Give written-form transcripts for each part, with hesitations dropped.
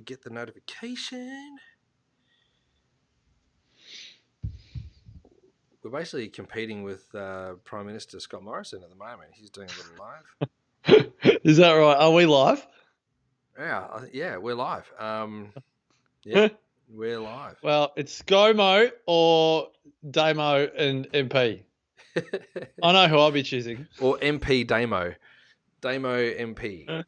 to get the notification. We're basically competing with Prime Minister Scott Morrison at the moment. He's doing a little live. Is that right? Are we live? Yeah, we're live. Yeah, we're live. Well, it's ScoMo or Damo and MP. I know who I'll be choosing. Or MP Damo. Damo MP.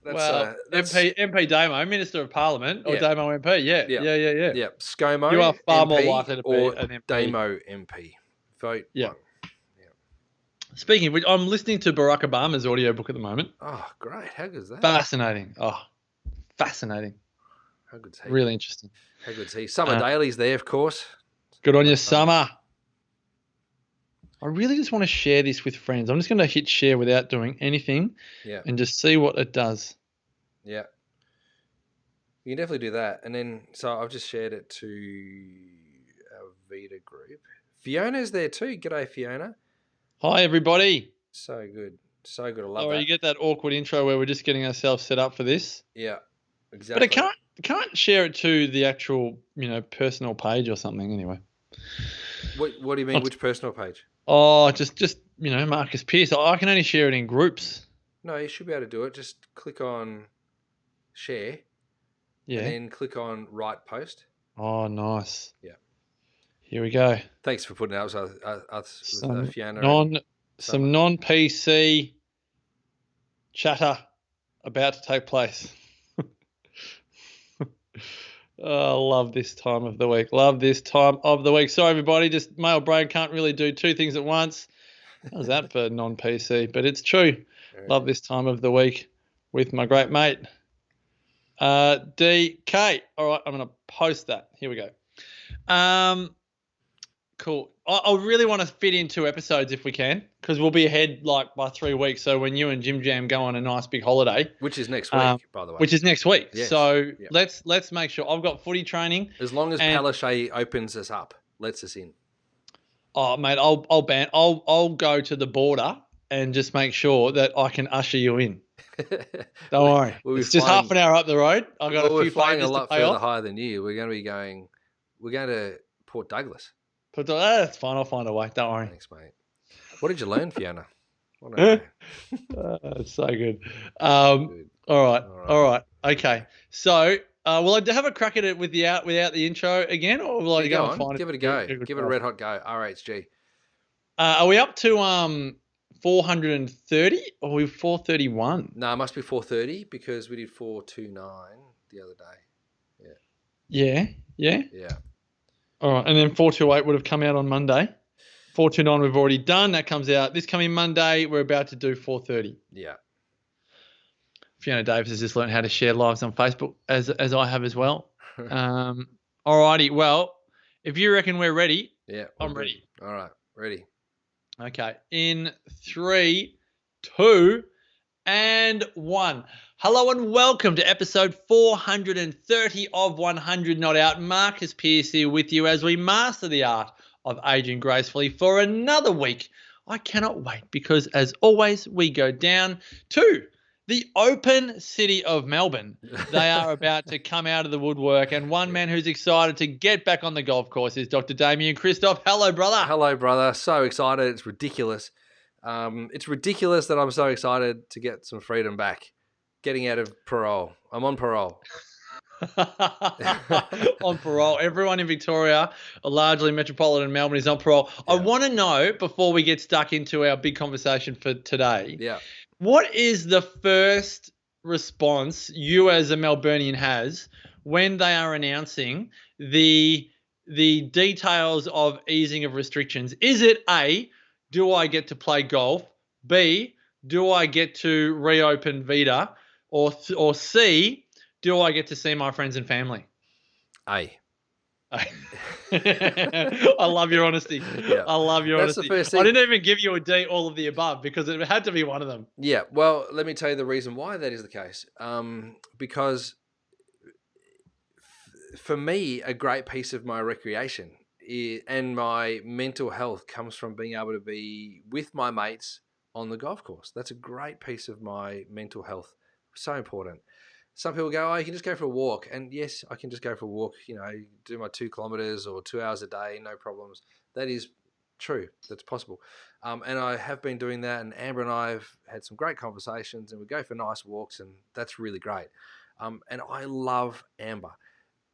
MP Damo, Minister of Parliament, or Damo MP. Yeah. Yeah. ScoMo You are far MP more likely to be or an MP. Damo MP. Vote one. Speaking of which, I'm listening to Barack Obama's audiobook at the moment. Oh, great. How good is that? Fascinating. Fascinating. How good's he? Really interesting. How good's he? Summer Daly's there, of course. Good on you, Summer. I really just want to share this with friends. I'm just going to hit share without doing anything and just see what it does. Yeah. You can definitely do that. And then, so I've just shared it to our Vita group. Fiona's there too. G'day, Fiona. Hi, everybody. So good. So good. I love that. Oh, you get that awkward intro where we're just getting ourselves set up for this? Yeah, exactly. But it can't share it to the actual, personal page or something anyway. What do you mean? Which personal page? Oh, just Marcus Pearce. I can only share it in groups. No, you should be able to do it. Just click on share. Yeah. And then click on write post. Oh, nice. Yeah. Here we go. Thanks for putting it up with Fiona. Some non-PC chatter about to take place. Oh, love this time of the week. Love this time of the week. Sorry, everybody. Just male brain can't really do two things at once. How's that for non-PC? But it's true. Love this time of the week with my great mate, DK. All right, I'm going to post that. Here we go. Cool. I really want to fit in 2 episodes if we can, because we'll be ahead by 3 weeks. So when you and Jim Jam go on a nice big holiday, which is next week, by the way, which is next week. Yes. So let's make sure. I've got footy training. As long as Palaszczuk opens us up, lets us in. Oh mate, I'll go to the border and just make sure that I can usher you in. Don't worry. It's just half an hour up the road. I've got a few flying favours a lot to pay further off. higher than you. We're going to Port Douglas. That's fine. I'll find a way. Don't worry. Thanks, mate. What did you learn, Fiona? It's so good. All right. Okay. So, will I have a crack at it without the intro again, or will I go and find it? Give it a go. Give it a red hot go. RHG. Are we up to 430 or are we 431? No, it must be 430 because we did 429 the other day. Yeah. Yeah. All right, and then 428 would have come out on Monday. 429 we've already done. That comes out this coming Monday. We're about to do 430. Yeah. Fiona Davis has just learned how to share lives on Facebook, as I have as well. All righty. Well, if you reckon we're ready, I'm ready. All right, ready. Okay. In 3, 2, and 1. Hello and welcome to episode 430 of 100 Not Out. Marcus Pearce here with you as we master the art of aging gracefully for another week. I cannot wait because, as always, we go down to the open city of Melbourne. They are about to come out of the woodwork, and one man who's excited to get back on the golf course is Dr. Damien Christoph. Hello, brother. Hello, brother. So excited. It's ridiculous. It's ridiculous that I'm so excited to get some freedom back. Getting out of parole. I'm on parole. On parole. Everyone in Victoria, largely metropolitan Melbourne, is on parole. Yeah. I want to know, before we get stuck into our big conversation for today, what is the first response you as a Melburnian has when they are announcing the details of easing of restrictions? Is it A, do I get to play golf? B, do I get to reopen Vita? Or C, do I get to see my friends and family? A. I love your honesty. Yeah. I love your honesty. The first thing. I didn't even give you a D, all of the above, because it had to be one of them. Yeah, well, let me tell you the reason why that is the case. Because for me, a great piece of my recreation and my mental health comes from being able to be with my mates on the golf course. That's a great piece of my mental health. So important. some people go, oh, you can just go for a walk. And yes, I can just go for a walk, do my 2 kilometers or 2 hours a day, no problems. That is true. That's possible. And I have been doing that, and Amber and I have had some great conversations, and we go for nice walks, and that's really great. And I love Amber.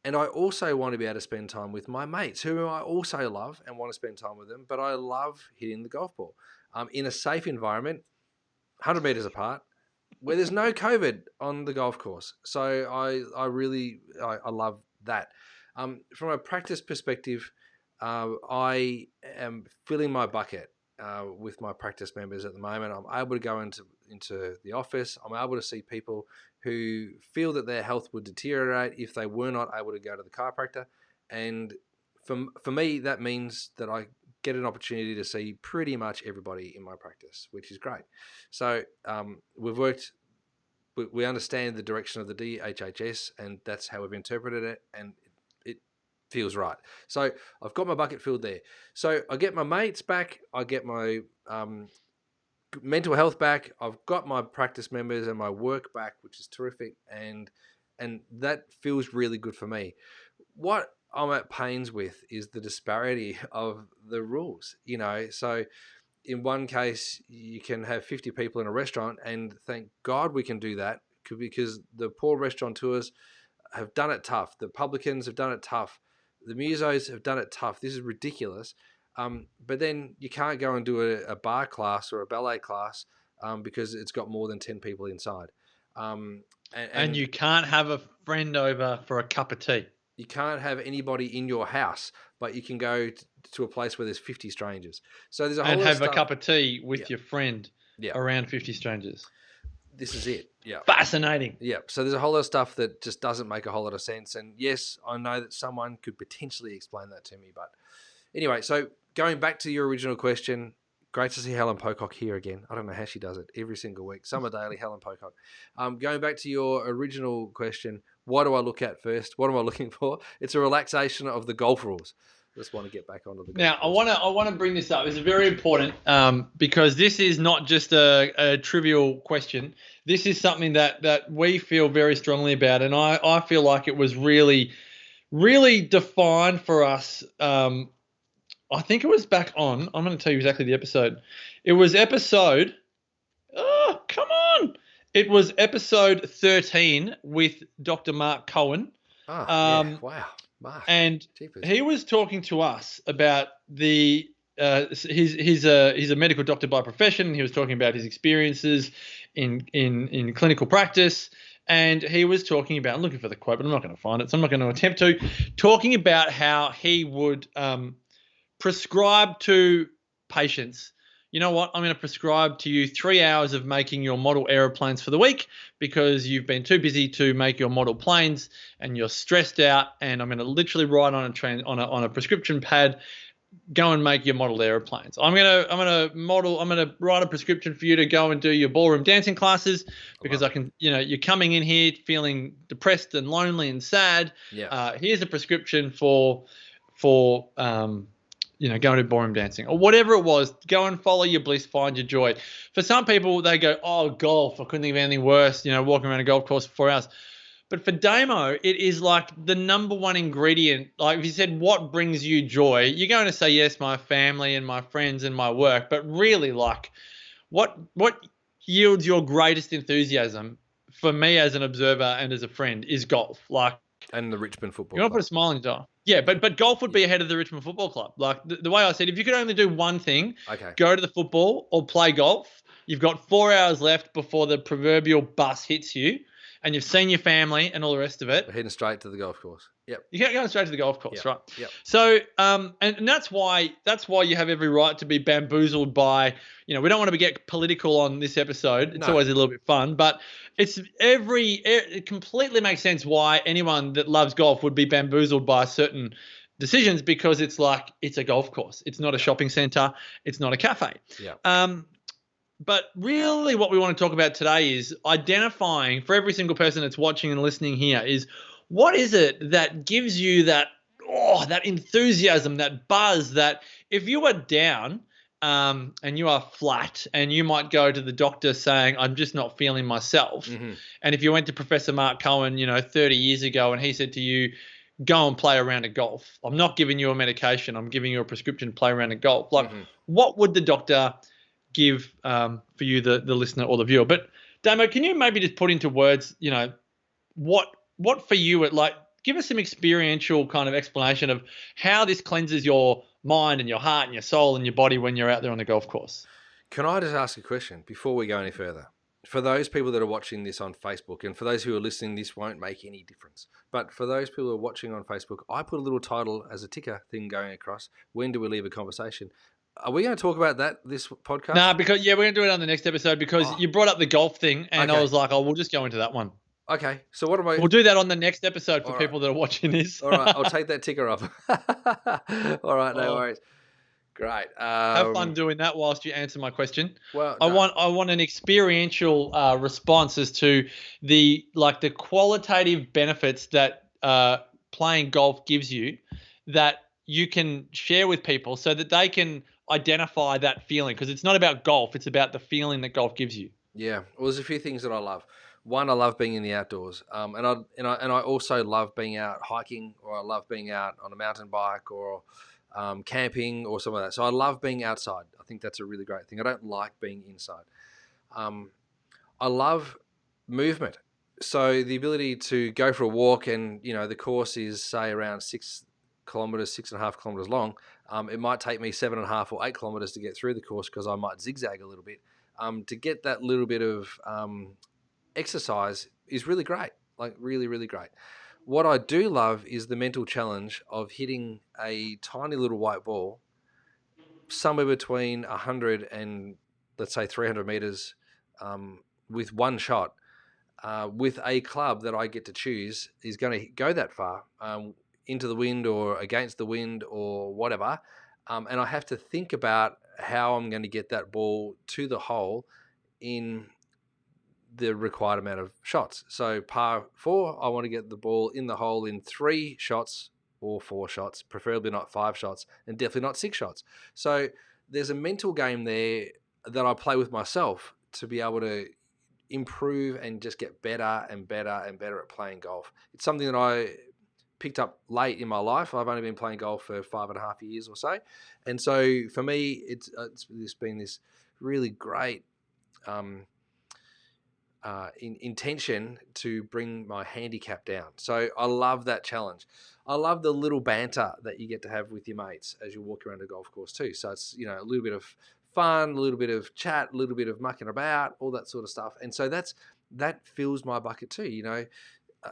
And I also want to be able to spend time with my mates, who I also love and want to spend time with them, but I love hitting the golf ball in a safe environment, 100 metres apart, where there's no COVID on the golf course. So I really love that. From a practice perspective, I am filling my bucket with my practice members at the moment. I'm able to go into the office. I'm able to see people who feel that their health would deteriorate if they were not able to go to the chiropractor. And for me, that means that I get an opportunity to see pretty much everybody in my practice, which is great. So we understand the direction of the DHHS, and that's how we've interpreted it, and it feels right. So I've got my bucket filled there. So I get my mates back, I get my mental health back, I've got my practice members and my work back, which is terrific, and that feels really good for me. What I'm at pains with is the disparity of the rules, so in one case you can have 50 people in a restaurant, and thank God we can do that, because the poor restaurateurs have done it tough. The publicans have done it tough. The musos have done it tough. This is ridiculous. But then you can't go and do a bar class or a ballet class because it's got more than 10 people inside. And you can't have a friend over for a cup of tea. You can't have anybody in your house, but you can go to a place where there's 50 strangers. So there's a whole and lot have of a cup of tea with your friend around 50 strangers. This is it. Yeah. Fascinating. Yeah. So there's a whole lot of stuff that just doesn't make a whole lot of sense. And yes, I know that someone could potentially explain that to me. But anyway, so going back to your original question, great to see Helen Pocock here again. I don't know how she does it every single week. Summer Daily, Helen Pocock. Going back to your original question, what do I look at first? What am I looking for? It's a relaxation of the golf rules. Just want to get back onto the golf now. Course. I want to bring this up. It's very important because this is not just a trivial question. This is something that we feel very strongly about, and I feel like it was really, really defined for us. I think it was back on. I'm going to tell you exactly the episode. It was episode. Oh, come on! It was episode 13 with Dr. Mark Cohen. Yeah. Wow. Mark. And he was talking to us about he's a medical doctor by profession. He was talking about his experiences in clinical practice, and he was talking about, I'm looking for the quote, but I'm not going to find it, so I'm not going to attempt to, talking about how he would prescribe to patients, you know what, I'm going to prescribe to you 3 hours of making your model aeroplanes for the week because you've been too busy to make your model planes and you're stressed out, and I'm going to literally write on a prescription pad, go and make your model airplanes. I'm going to write a prescription for you to go and do your ballroom dancing classes because you're coming in here feeling depressed and lonely and sad. Yeah. Here's a prescription for going to ballroom dancing or whatever it was. Go and follow your bliss, find your joy. For some people, they go, oh, golf, I couldn't think of anything worse, walking around a golf course for 4 hours. But for Damo, it is like the number one ingredient. Like if you said, what brings you joy? You're going to say, yes, my family and my friends and my work. But really, like what yields your greatest enthusiasm for me as an observer and as a friend is golf. And the Richmond Football Club. You want to put a smile on your eye. Yeah, but golf would be ahead of the Richmond Football Club. Like the way I said, if you could only do one thing, go to the football or play golf. You've got 4 hours left before the proverbial bus hits you, and you've seen your family and all the rest of it. We're heading straight to the golf course. Yep. You're going straight to the golf course, right? Yep. So, and that's why you have every right to be bamboozled by, we don't want to get political on this episode. It's always a little bit fun, but it completely makes sense why anyone that loves golf would be bamboozled by certain decisions, because it's like, it's a golf course. It's not a shopping center. It's not a cafe. Yeah. But really what we want to talk about today is identifying, for every single person that's watching and listening here, is what is it that gives you that enthusiasm, that buzz, that if you are down, and you are flat, and you might go to the doctor saying, I'm just not feeling myself. Mm-hmm. And if you went to Professor Mark Cohen, 30 years ago, and he said to you, go and play a round of golf. I'm not giving you a medication. I'm giving you a prescription to play a round of golf. Like, what would the doctor give for you, the listener or the viewer? But Damo, can you maybe just put into words, what for you, give us some experiential kind of explanation of how this cleanses your mind and your heart and your soul and your body when you're out there on the golf course. Can I just ask a question before we go any further? For those people that are watching this on Facebook, and for those who are listening, this won't make any difference. But for those people who are watching on Facebook, I put a little title as a ticker thing going across. When do we leave a conversation? Are we going to talk about that this podcast? Nah, because we're going to do it on the next episode because you brought up the golf thing, and I was like, we'll just go into that one. Okay, so what am I? We'll do that on the next episode for people that are watching this. All right, I'll take that ticker off. All right, no worries. Great. Have fun doing that whilst you answer my question. Well, I want an experiential response as to the qualitative benefits that playing golf gives you, that you can share with people so that they can identify that feeling, because it's not about golf, it's about the feeling that golf gives you. Yeah, well, there's a few things that I love. One, I love being in the outdoors, and I also love being out hiking, or I love being out on a mountain bike, or camping, or some of that. So I love being outside. I think that's a really great thing. I don't like being inside. I love movement. So the ability to go for a walk, and the course is say around 6.5 kilometers long. It might take me 7.5 or 8 kilometers to get through the course because I might zigzag a little bit. To get that little bit of exercise is really great, like really, really great. What I do love is the mental challenge of hitting a tiny little white ball somewhere between 100 and, let's say, 300 meters with one shot with a club that I get to choose is going to go that far into the wind or against the wind or whatever. And I have to think about how I'm going to get that ball to the hole in the required amount of shots. So par 4, I want to get the ball in the hole in 3 shots or 4 shots, preferably not 5 shots, and definitely not 6 shots. So there's a mental game there that I play with myself to be able to improve and just get better and better and better at playing golf. It's something that I picked up late in my life. I've only been playing golf for 5.5 years or so. And so for me, it's been this really great intention to bring my handicap down. So I love that challenge. I love the little banter that you get to have with your mates as you walk around a golf course too. So it's, a little bit of fun, a little bit of chat, a little bit of mucking about, all that sort of stuff. And so that fills my bucket too.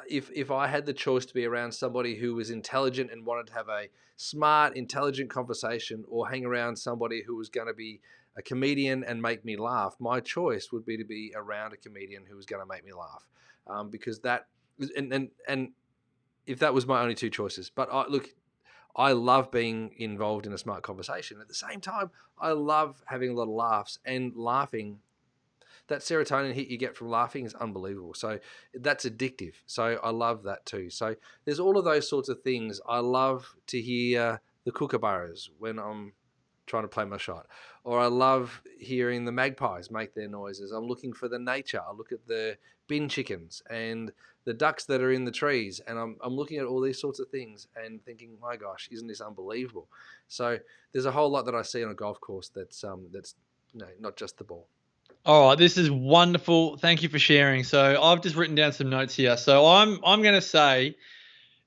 If I had the choice to be around somebody who was intelligent and wanted to have a smart, intelligent conversation, or hang around somebody who was going to be a comedian and make me laugh, my choice would be to be around a comedian who was going to make me laugh, because that and if that was my only 2 choices. But I love being involved in a smart conversation. At the same time, I love having a lot of laughs, and laughing. That serotonin hit you get from laughing is unbelievable. So that's addictive. So I love that too. So there's all of those sorts of things. I love to hear the kookaburras when I'm trying to play my shot, or I love hearing the magpies make their noises. I'm looking for the nature. I look at the bin chickens and the ducks that are in the trees, and I'm looking at all these sorts of things and thinking, my gosh, isn't this unbelievable? So there's a whole lot that I see on a golf course that's not just the ball. All right, this is wonderful. Thank you for sharing. So I've just written down some notes here. So I'm going to say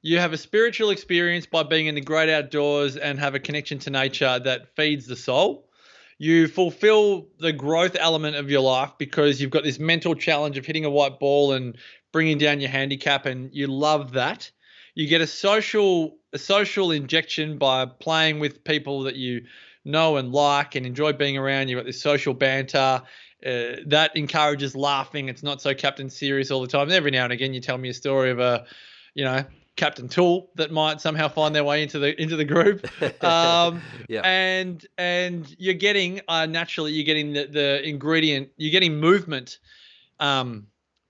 you have a spiritual experience by being in the great outdoors and have a connection to nature that feeds the soul. You fulfill the growth element of your life because you've got this mental challenge of hitting a white ball and bringing down your handicap, and you love that. You get a social injection by playing with people that you know and like and enjoy being around. You've got this social banter. That encourages laughing. It's not so Captain Serious all the time. And every now and again, you tell me a story of a, Captain Tool that might somehow find their way into the group. Yeah. And you're getting naturally you're getting the ingredient. You're getting movement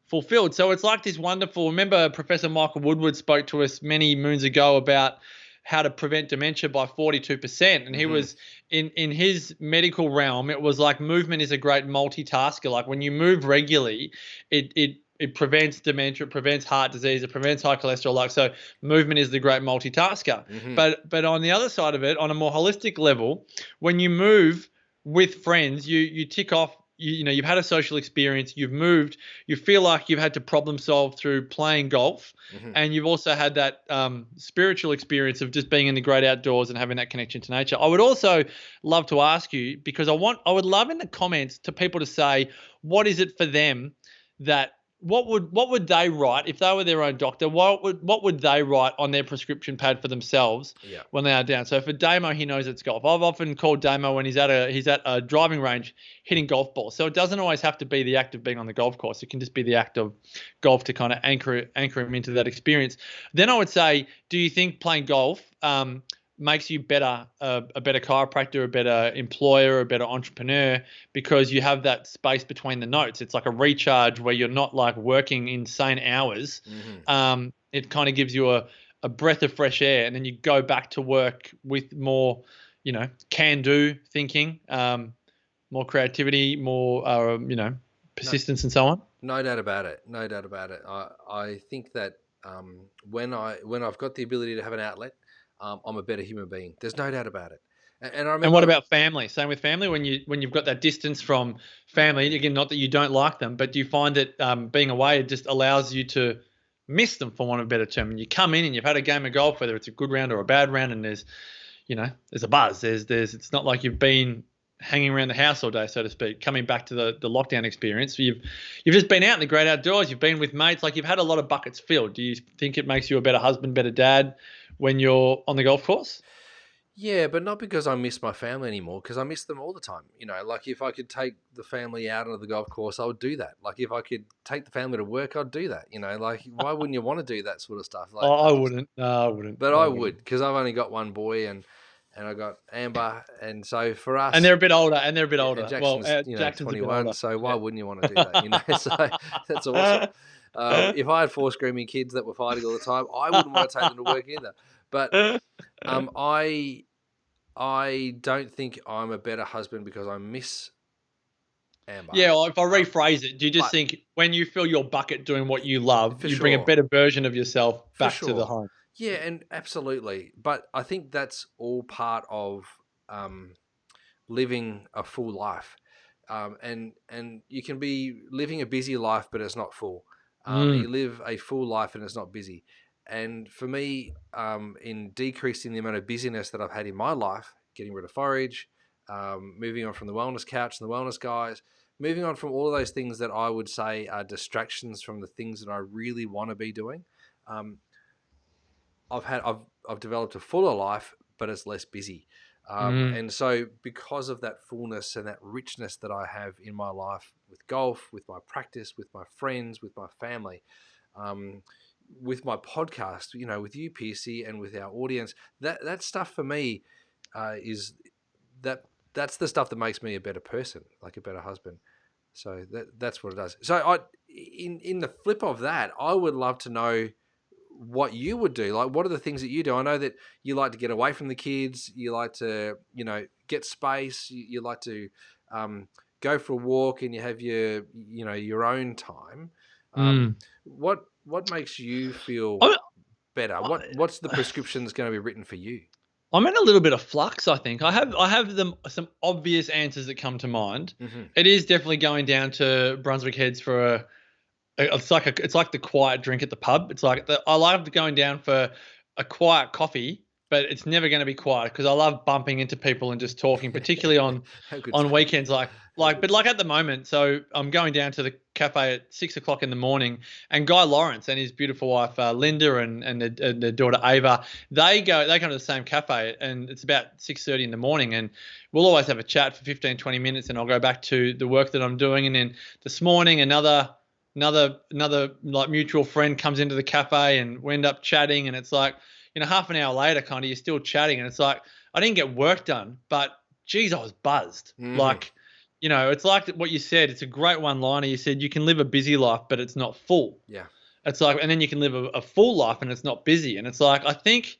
fulfilled. So it's like this wonderful. Remember, Professor Michael Woodward spoke to us many moons ago about how to prevent dementia by 42%. And he was in his medical realm, it was like movement is a great multitasker. Like when you move regularly, it prevents dementia, it prevents heart disease, it prevents high cholesterol. Like, so movement is the great multitasker. But on the other side of it, on a more holistic level, when you move with friends, you tick off, you've had a social experience, you've moved, you feel like you've had to problem solve through playing golf, and you've also had that spiritual experience of just being in the great outdoors and having that connection to nature. I would also love to ask you, because I would love in the comments to people to say, what is it for them that what would they write if they were their own doctor? What would they write on their prescription pad for themselves when they are down? So for Damo, he knows it's golf. I've often called Damo when he's at a driving range hitting golf balls. So it doesn't always have to be the act of being on the golf course. It can just be the act of golf to kind of anchor him into that experience. Then I would say, do you think playing golf makes you better, a better chiropractor, a better employer, a better entrepreneur, because you have that space between the notes? It's like a recharge where you're not like working insane hours. It kind of gives you a breath of fresh air, and then you go back to work with more, can-do thinking, more creativity, more, persistence and so on. No doubt about it. No doubt about it. I think that when I've got the ability to have an outlet, I'm a better human being. There's no doubt about it. And I remember. And what about family? Same with family. When you've got that distance from family, again, not that you don't like them, but do you find that being away just allows you to miss them, for want of a better term? And you come in and you've had a game of golf, whether it's a good round or a bad round, and there's a buzz. It's not like you've been hanging around the house all day, so to speak. Coming back to the lockdown experience, you've just been out in the great outdoors. You've been with mates. Like, you've had a lot of buckets filled. Do you think it makes you a better husband, better dad when you're on the golf course? Yeah, but not because I miss my family anymore, because I miss them all the time. Like if I could take the family out onto the golf course, I would do that. Like if I could take the family to work, I'd do that. Like why wouldn't you want to do that sort of stuff? Like, I wouldn't. No, I wouldn't. But I would, because I've only got one boy and I got Amber, and so for us, and they're a bit older. Jackson's 21, so why wouldn't you want to do that? So that's awesome. If I had 4 screaming kids that were fighting all the time, I wouldn't want to take them to work either. But I don't think I'm a better husband because I miss Amber. Yeah, well, if I rephrase it, do you just think when you fill your bucket doing what you love, you bring a better version of yourself back to the home? Yeah, and absolutely. But I think that's all part of living a full life. And you can be living a busy life, but it's not full. You live a full life and it's not busy. And for me, in decreasing the amount of busyness that I've had in my life, getting rid of forage, moving on from the wellness couch and the wellness guys, moving on from all of those things that I would say are distractions from the things that I really want to be doing, I've developed a fuller life, but it's less busy. And so because of that fullness and that richness that I have in my life with golf, with my practice, with my friends, with my family, with my podcast, with you, Piercy, and with our audience, that stuff for me that's the stuff that makes me a better person, like a better husband. So that's what it does. So in the flip of that, I would love to know what you would do. Like, what are the things that you do? I know that you like to get away from the kids. You like to, get space. You like to go for a walk, and you have your own time. What makes you feel better? What's the prescription that's going to be written for you? I'm in a little bit of flux, I think. I have some obvious answers that come to mind. It is definitely going down to Brunswick Heads for it's like the quiet drink at the pub. It's like I love going down for a quiet coffee, but it's never going to be quiet because I love bumping into people and just talking, particularly on weekends. But at the moment, so I'm going down to the cafe at 6 o'clock in the morning, and Guy Lawrence and his beautiful wife Linda and their daughter Ava, they come to the same cafe, and it's about 6:30 in the morning, and we'll always have a chat for 15, 20 minutes, and I'll go back to the work that I'm doing, and then this morning another like mutual friend comes into the cafe, and we end up chatting, and it's like, half an hour later, kind of, you're still chatting, and it's like, I didn't get work done, but geez, I was buzzed. Like, it's like what you said. It's a great one-liner. You said you can live a busy life, but it's not full. Yeah. It's like, and then you can live a full life and it's not busy. And it's like, I think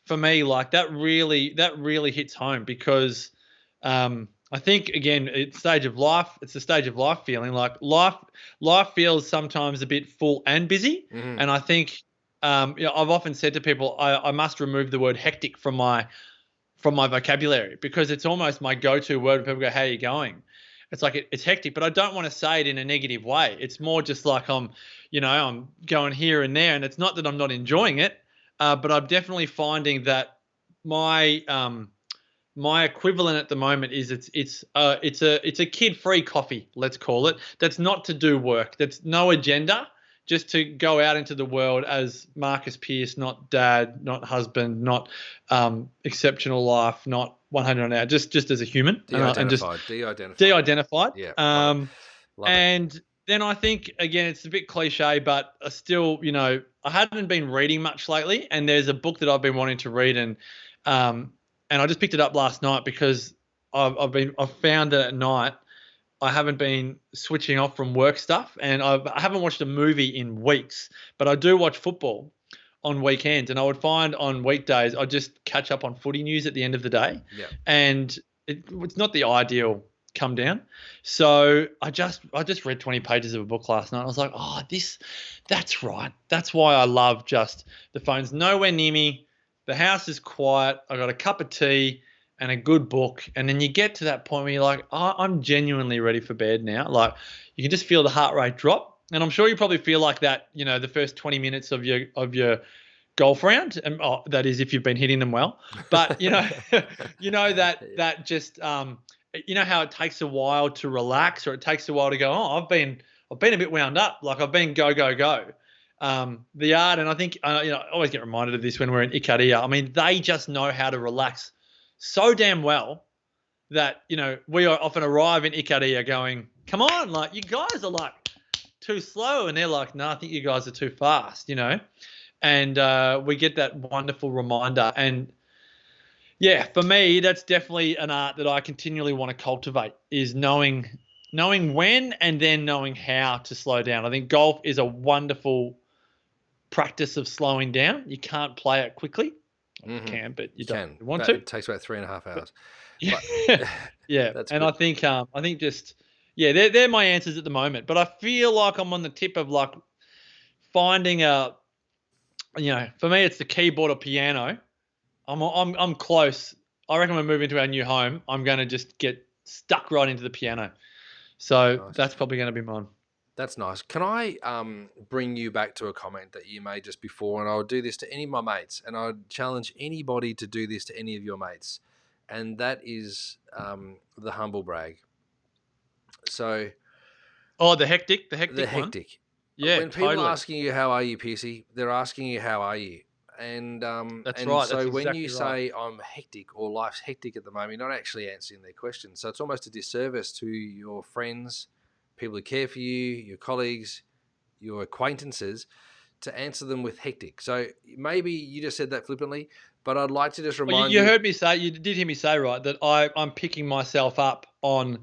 for me, like that really hits home because I think again, it's stage of life. It's the stage of life feeling like life feels sometimes a bit full and busy. And I think I've often said to people, I must remove the word hectic from my vocabulary because it's almost my go-to word when people go, "How are you going?" It's like it's hectic, but I don't want to say it in a negative way. It's more just like I'm going here and there, and it's not that I'm not enjoying it, but I'm definitely finding that my my equivalent at the moment is it's a kid-free coffee, let's call it. That's not to do work. That's no agenda, just to go out into the world as Marcus Pearce, not dad, not husband, not exceptional life, not 100 an hour, just as a human. De-identified. Yeah. Love it. And then I think, again, it's a bit cliche, but I still, I hadn't been reading much lately, and there's a book that I've been wanting to read, and I just picked it up last night because I've found that at night I haven't been switching off from work stuff, and I haven't watched a movie in weeks, but I do watch football on weekends, and I would find on weekdays I just catch up on footy news at the end of the day, and it's not the ideal come down. So I just read 20 pages of a book last night. I was like, that's right. That's why I love just the phone's nowhere near me. The house is quiet. I got a cup of tea and a good book. And then you get to that point where you're like, I'm genuinely ready for bed now. Like you can just feel the heart rate drop. And I'm sure you probably feel like that, the first 20 minutes of your golf round. And that is if you've been hitting them well. But that just you know how it takes a while to relax, or it takes a while to go, I've been a bit wound up. Like I've been go. The yard, and I think I always get reminded of this when we're in Ikaria. I mean, they just know how to relax so damn well that we often arrive in Ikaria going, "Come on, like you guys are like too slow," and they're like, "No, I think you guys are too fast," And we get that wonderful reminder. And yeah, for me, that's definitely an art that I continually want to cultivate, is knowing when and then knowing how to slow down. I think golf is a wonderful practice of slowing down. You can't play it quickly. You can, but you don't want to. It takes about 3.5 hours. Yeah, yeah. And I think just they're my answers at the moment. But I feel like I'm on the tip of like finding for me it's the keyboard or piano. I'm close. I reckon when we move into our new home, I'm going to just get stuck right into the piano. So That's probably going to be mine. That's nice. Can I bring you back to a comment that you made just before? And I would do this to any of my mates, and I would challenge anybody to do this to any of your mates. And that is the humble brag. So, the hectic one. Yeah, when people are asking you how are you, Piercy, they're asking you how are you. And that's right. So that's when you say I'm hectic or life's hectic at the moment, you're not actually answering their question. So it's almost a disservice to your friends, people who care for you, your colleagues, your acquaintances, to answer them with hectic. So maybe you just said that flippantly, but I'd like to just remind you. You heard me say, you did hear me say, right, that I'm picking myself up on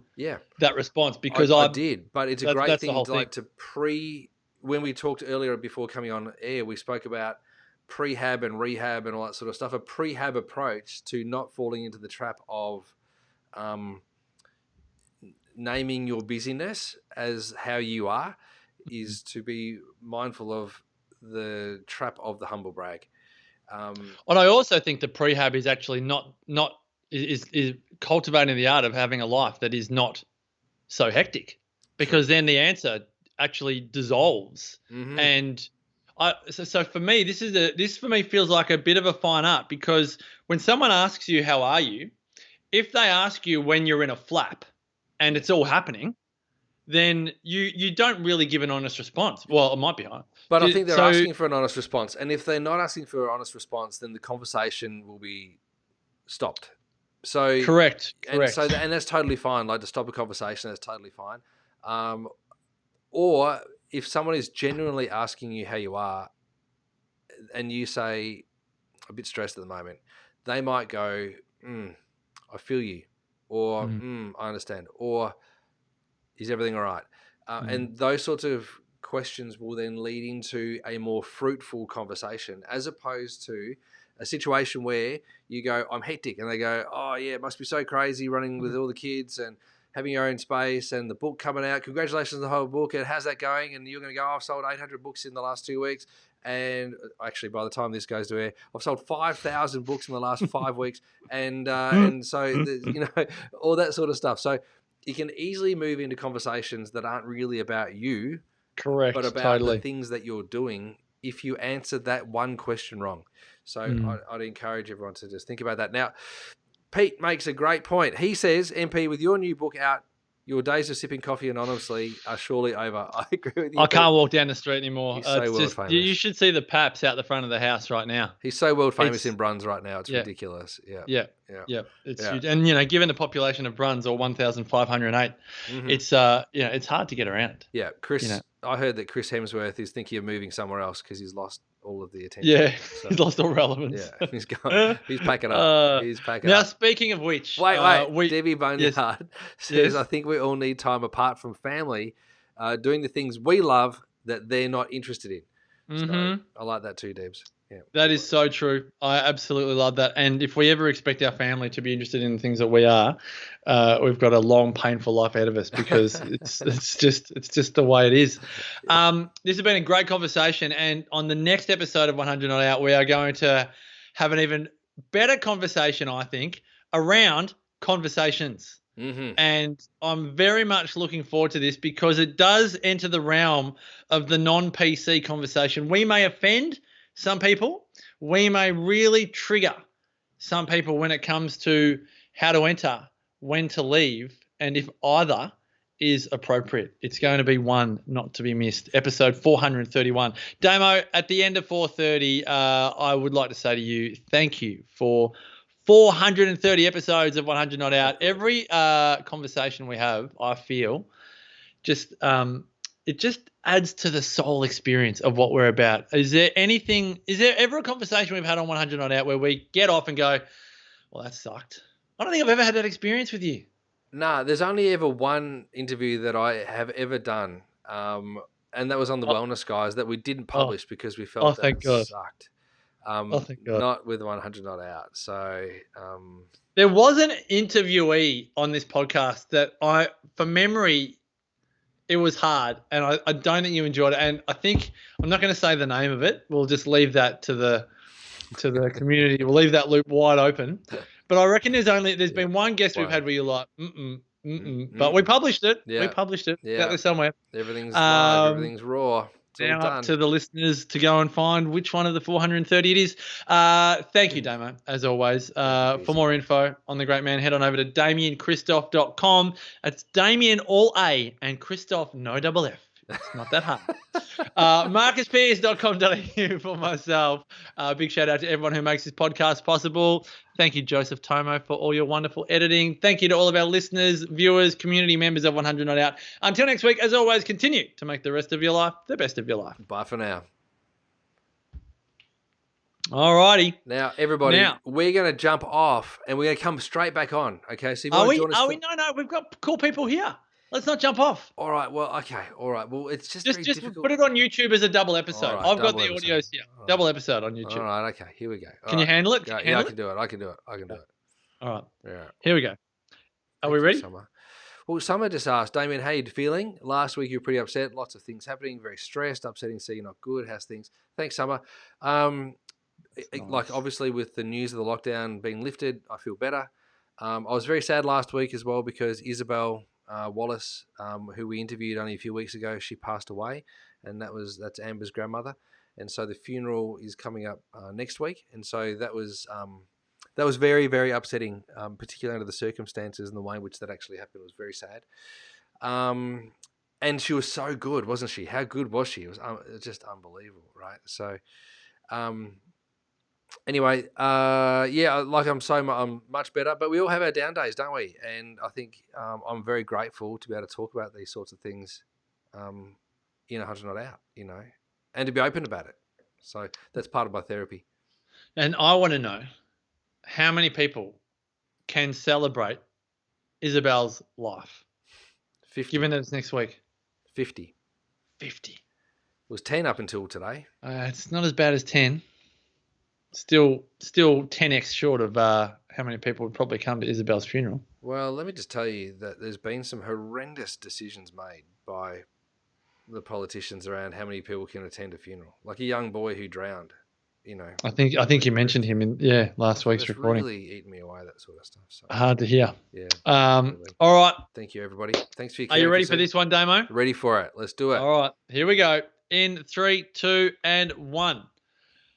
that response because I did. But it's a great thing when we talked earlier before coming on air, we spoke about prehab and rehab and all that sort of stuff. A prehab approach to not falling into the trap of naming your busyness as how you are is to be mindful of the trap of the humble brag. And I also think the prehab is actually is cultivating the art of having a life that is not so hectic, because then the answer actually dissolves. Mm-hmm. And so for me, this for me feels like a bit of a fine art, because when someone asks you how are you, if they ask you when you're in a flap and it's all happening, then you don't really give an honest response. Well, it might be hard. But I think they're asking for an honest response. And if they're not asking for an honest response, then the conversation will be stopped. So Correct. And that's totally fine. Like, to stop a conversation, that's totally fine. Or if someone is genuinely asking you how you are and you say, a bit stressed at the moment, they might go, I feel you. Or, I understand. Or, is everything all right? And those sorts of questions will then lead into a more fruitful conversation, as opposed to a situation where you go, I'm hectic, and they go, oh yeah, it must be so crazy running with all the kids and having your own space and the book coming out. Congratulations on the whole book. And how's that going? And you're going to go, I've sold 800 books in the last 2 weeks. And actually, by the time this goes to air, I've sold 5,000 books in the last 5 weeks. And so, all that sort of stuff. So you can easily move into conversations that aren't really about you. Correct. But about the things that you're doing if you answered that one question wrong. So I'd encourage everyone to just think about that. Now, Pete makes a great point. He says, MP, with your new book out, your days of sipping coffee anonymously are surely over. I agree with you. I can't walk down the street anymore. He's so world famous. You should see the paps out the front of the house right now. He's so world famous in Bruns right now. It's ridiculous. Yeah. It's huge. And, given the population of Bruns, or 1,508, it's it's hard to get around. Yeah, Chris. I heard that Chris Hemsworth is thinking of moving somewhere else because he's lost all of the attention. Yeah, so, he's lost all relevance. Yeah, he's gone. He's packing up. Now, speaking of which... Wait. Debbie Boneyard says, I think we all need time apart from family, doing the things we love that they're not interested in. So I like that too, Debs. Yeah. That is so true. I absolutely love that. And if we ever expect our family to be interested in the things that we are, we've got a long, painful life ahead of us, because it's just the way it is. This has been a great conversation, and on the next episode of 100 Not Out, we are going to have an even better conversation, I think, around conversations. And I'm very much looking forward to this, because it does enter the realm of the non-PC conversation. We may offend some people. We may really trigger some people when it comes to how to enter, when to leave, and if either is appropriate. It's going to be one not to be missed. Episode 431. Damo, at the end of 430, I would like to say to you, thank you for 430 episodes of 100 Not Out. Every conversation we have, I feel, it just adds to the soul experience of what we're about. Is there ever a conversation we've had on 100 Not Out where we get off and go, well, that sucked? I don't think I've ever had that experience with you. Nah, there's only ever one interview that I have ever done, and that was on the Wellness Guys, that we didn't publish because we felt that it sucked. Thank God. Not with 100 Not Out. So there was an interviewee on this podcast that from memory, it was hard, and I don't think you enjoyed it. And I think I'm not going to say the name of it. We'll just leave that to the community. We'll leave that loop wide open. But I reckon there's been one guest we've had where you're like, but we published it. Yeah. We published it. Yeah. Out there somewhere. Everything's live. Everything's raw. Now up to the listeners to go and find which one of the 430 it is. Thank you, Damo, as always. For more info on the great man, head on over to DamienChristof.com. That's Damien, all A, and Christoph, no double F. It's not that hard. MarcusPearce.com.au for myself. Big shout out to everyone who makes this podcast possible. Thank you, Joseph Tomo, for all your wonderful editing. Thank you to all of our listeners, viewers, community members of 100 Not Out. Until next week, as always, continue to make the rest of your life the best of your life. Bye for now. All righty. Now, everybody, we're going to jump off and we're going to come straight back on. Okay. So are we? No, we've got cool people here. Let's not jump off. All right. Well, okay. All right. Well, it's just difficult. Put it on YouTube as a double episode. Right, I've got the audios here. Right. Double episode on YouTube. All right. Okay. Here we go. Can you handle it? I can do it. I can do it. All right. Yeah. Here we go. Are we ready? Summer. Well, Summer just asked, Damien, how you feeling? Last week you were pretty upset. Lots of things happening. Very stressed. Upsetting. See, you're not good. How's things? Thanks, Summer. Like obviously with the news of the lockdown being lifted, I feel better. I was very sad last week as well because Isabel Wallace, who we interviewed only a few weeks ago, she passed away, and that's Amber's grandmother, and so the funeral is coming up next week, and so that was very, very upsetting, particularly under the circumstances and the way in which that actually happened. It was very sad, and she was so good, wasn't she? How good was she? It was just unbelievable, right? So, anyway, I'm much better, but we all have our down days, don't we? And I think I'm very grateful to be able to talk about these sorts of things in 100 Not Out, and to be open about it. So that's part of my therapy. And I want to know how many people can celebrate Isabel's life? 50. Given that it's next week. 50. 50. was 10 up until today. It's not as bad as 10. Still 10x short of how many people would probably come to Isabel's funeral. Well, let me just tell you that there's been some horrendous decisions made by the politicians around how many people can attend a funeral. Like a young boy who drowned, you know. I think you mentioned him in last week's recording. It's really eaten me away, that sort of stuff. So. Hard to hear. Yeah. All right. Thank you, everybody. Thanks for your Are you ready for this one, Damo? Ready for it. Let's do it. All right. Here we go. In 3, 2, and 1.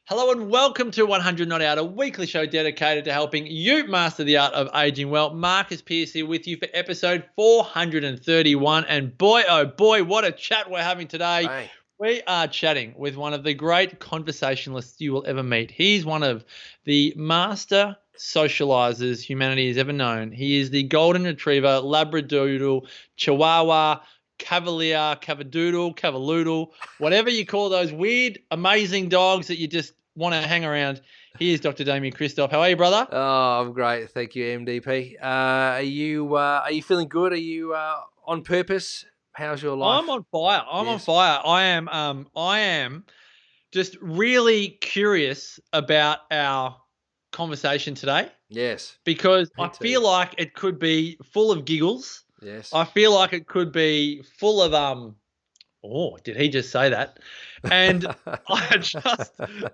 Hello and welcome to 100 Not Out, a weekly show dedicated to helping you master the art of aging well. Marcus Pearce here with you for episode 431. And boy, oh boy, what a chat we're having today. Hey. We are chatting with one of the great conversationalists you will ever meet. He's one of the master socializers humanity has ever known. He is the golden retriever, labradoodle, chihuahua, cavalier, cavadoodle, whatever you call those weird, amazing dogs that you just want to hang around. Here's Dr. Damien Christoph. How are you, brother? Oh, I'm great. Thank you, MDP. Are you feeling good? Are you on purpose? How's your life? I'm on fire. On fire. I am just really curious about our conversation today. Yes. Because I feel like it could be full of giggles. Yes. I feel like it could be full of oh, did he just say that? And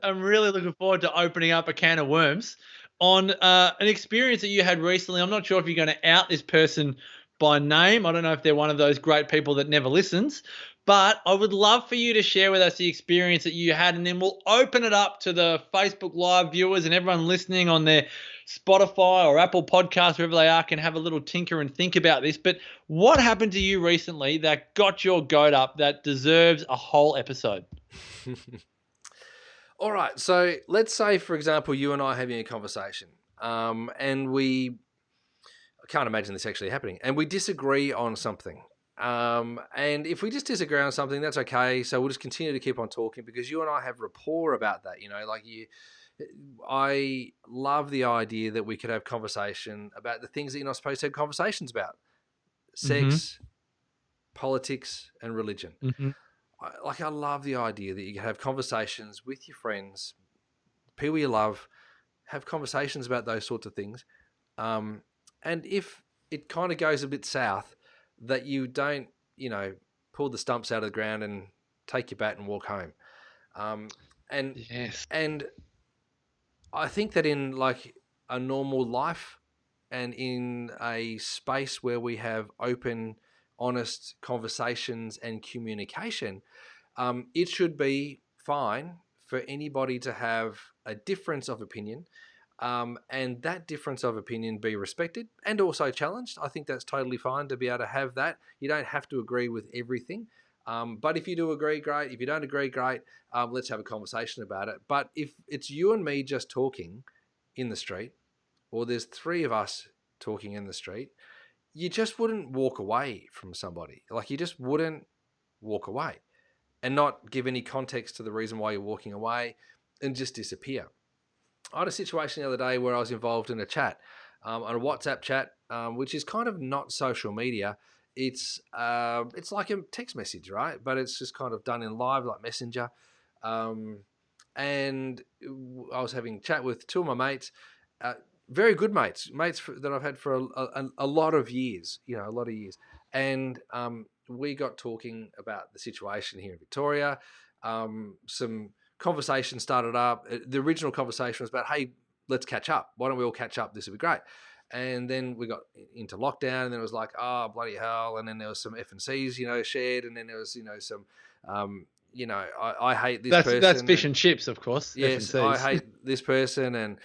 I'm really looking forward to opening up a can of worms on an experience that you had recently. I'm not sure if you're going to out this person by name. I don't know if they're one of those great people that never listens, but I would love for you to share with us the experience that you had, and then we'll open it up to the Facebook Live viewers and everyone listening on their Spotify or Apple Podcasts, wherever they are, can have a little tinker and think about this. But what happened to you recently that got your goat up that deserves a whole episode? All right. So let's say, for example, you and I are having a conversation, and I can't imagine this actually happening, and we disagree on something. And if we just disagree on something, that's okay. So we'll just continue to keep on talking because you and I have rapport about that. You know, like I love the idea that we could have conversation about the things that you're not supposed to have conversations about: sex, politics, and religion. I love the idea that you can have conversations with your friends, people you love, have conversations about those sorts of things. And if it kind of goes a bit south, that you don't, pull the stumps out of the ground and take your bat and walk home. And I think that in like a normal life and in a space where we have open, honest conversations and communication, it should be fine for anybody to have a difference of opinion, and that difference of opinion be respected and also challenged. I think that's totally fine to be able to have that. You don't have to agree with everything. But if you do agree, great. If you don't agree, great. Let's have a conversation about it. But if it's you and me just talking in the street, or there's 3 of us talking in the street, you just wouldn't walk away from somebody. Like you just wouldn't walk away and not give any context to the reason why you're walking away and just disappear. I had a situation the other day where I was involved in a chat, on a WhatsApp chat, which is kind of not social media. It's like a text message, right? But it's just kind of done in live, like Messenger. And I was having a chat with 2 of my mates, very good mates that I've had for a lot of years, a lot of years. And we got talking about the situation here in Victoria. Some conversation started up. The original conversation was about, hey, let's catch up. Why don't we all catch up? This would be great. And then we got into lockdown, and then it was like, oh, bloody hell. And then there was some F&Cs, shared. And then there was, some, I hate this person. That's fish and chips, of course. Yes, F&Cs. I hate this person, and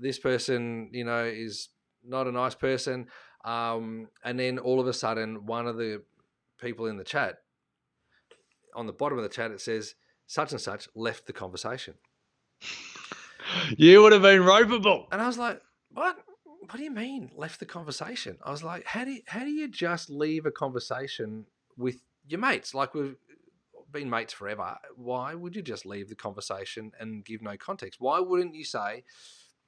this person, is not a nice person. And then all of a sudden, one of the people in the chat, on the bottom of the chat, it says, such and such left the conversation. You would have been ropeable. And I was like, what? What do you mean left the conversation? I was like, how do you just leave a conversation with your mates? Like we've been mates forever. Why would you just leave the conversation and give no context? Why wouldn't you say,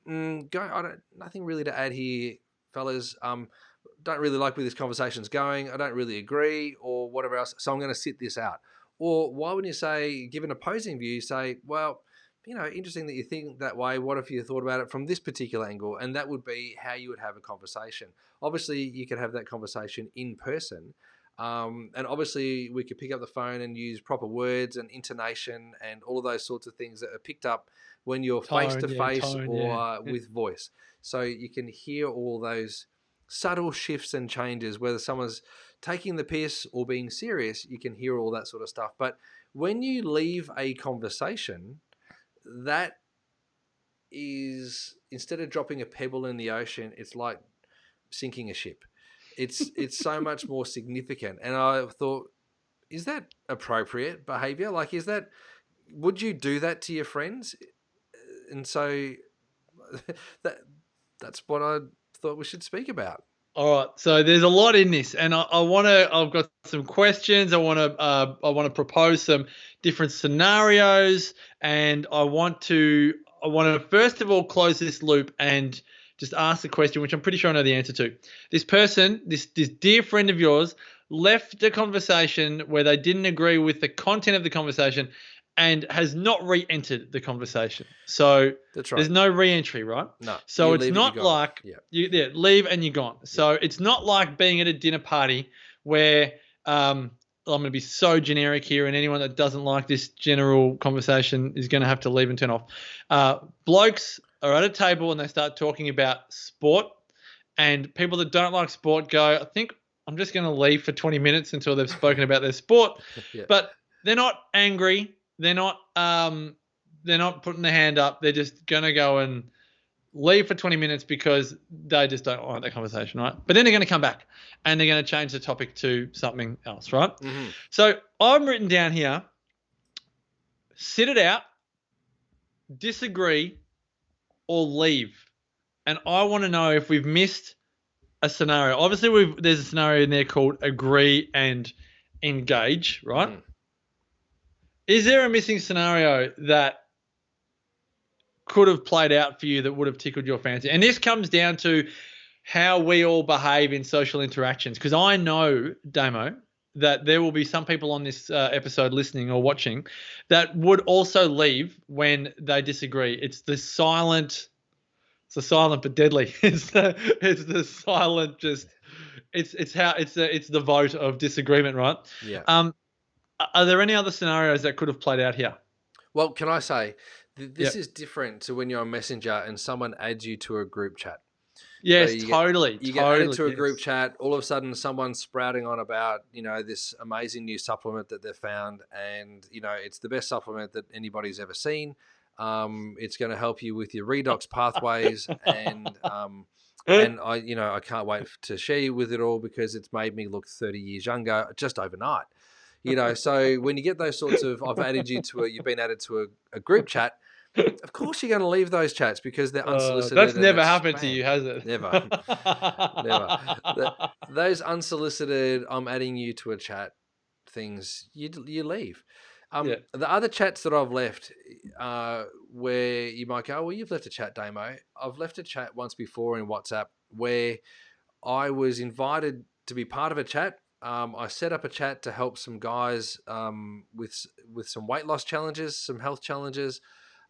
nothing really to add here, fellas. Don't really like where this conversation's going. I don't really agree or whatever else. So I'm going to sit this out. Or why wouldn't you say, give an opposing view, say, well, interesting that you think that way. What if you thought about it from this particular angle? And that would be how you would have a conversation. Obviously, you could have that conversation in person. And obviously, we could pick up the phone and use proper words and intonation and all of those sorts of things that are picked up when you're face-to-face or with voice. So you can hear all those subtle shifts and changes, whether someone's taking the piss or being serious. You can hear all that sort of stuff. But when you leave a conversation, that is, instead of dropping a pebble in the ocean, it's like sinking a ship. It's so much more significant. And I thought, is that appropriate behavior? Like, would you do that to your friends? And so that's what I thought we should speak about. All right, so there's a lot in this, and I've got some questions. I want to propose some different scenarios, and I want to first of all close this loop and just ask the question, which I'm pretty sure I know the answer to. This person, this dear friend of yours, left a conversation where they didn't agree with the content of the conversation and has not re-entered the conversation. So that's right. There's no re-entry, right? No. So it's not like you leave and you're gone. So it's not like being at a dinner party where I'm going to be so generic here, and anyone that doesn't like this general conversation is going to have to leave and turn off. Blokes are at a table and they start talking about sport, and people that don't like sport go, I think I'm just going to leave for 20 minutes until they've spoken about their sport. But they're not angry. They're not putting their hand up. They're just going to go and leave for 20 minutes because they just don't like that conversation, right? But then they're going to come back and they're going to change the topic to something else, right? Mm-hmm. So I've written down here, sit it out, disagree, or leave. And I want to know if we've missed a scenario. Obviously, there's a scenario in there called agree and engage, right? Mm. Is there a missing scenario that could have played out for you that would have tickled your fancy? And this comes down to how we all behave in social interactions. Because I know, Damo, that there will be some people on this episode listening or watching that would also leave when they disagree. It's the silent but deadly. It's the silent, just it's the vote of disagreement, right? Yeah. Are there any other scenarios that could have played out here? Well, can I say, this is different to when you're on Messenger and someone adds you to a group chat. Yes, so totally. You get added to a group chat. All of a sudden, someone's sprouting on about, this amazing new supplement that they've found. And, it's the best supplement that anybody's ever seen. It's going to help you with your redox pathways. And I can't wait to share you with it all because it's made me look 30 years younger just overnight. So when you get those sorts of, you've been added to a group chat, of course you're going to leave those chats because they're unsolicited. That's never happened to you, has it? Never. Those unsolicited, I'm adding you to a chat things, you leave. The other chats that I've left where you might go, well, you've left a chat, Damo. I've left a chat once before in WhatsApp where I was invited to be part of a chat. I set up a chat to help some guys with some weight loss challenges, some health challenges,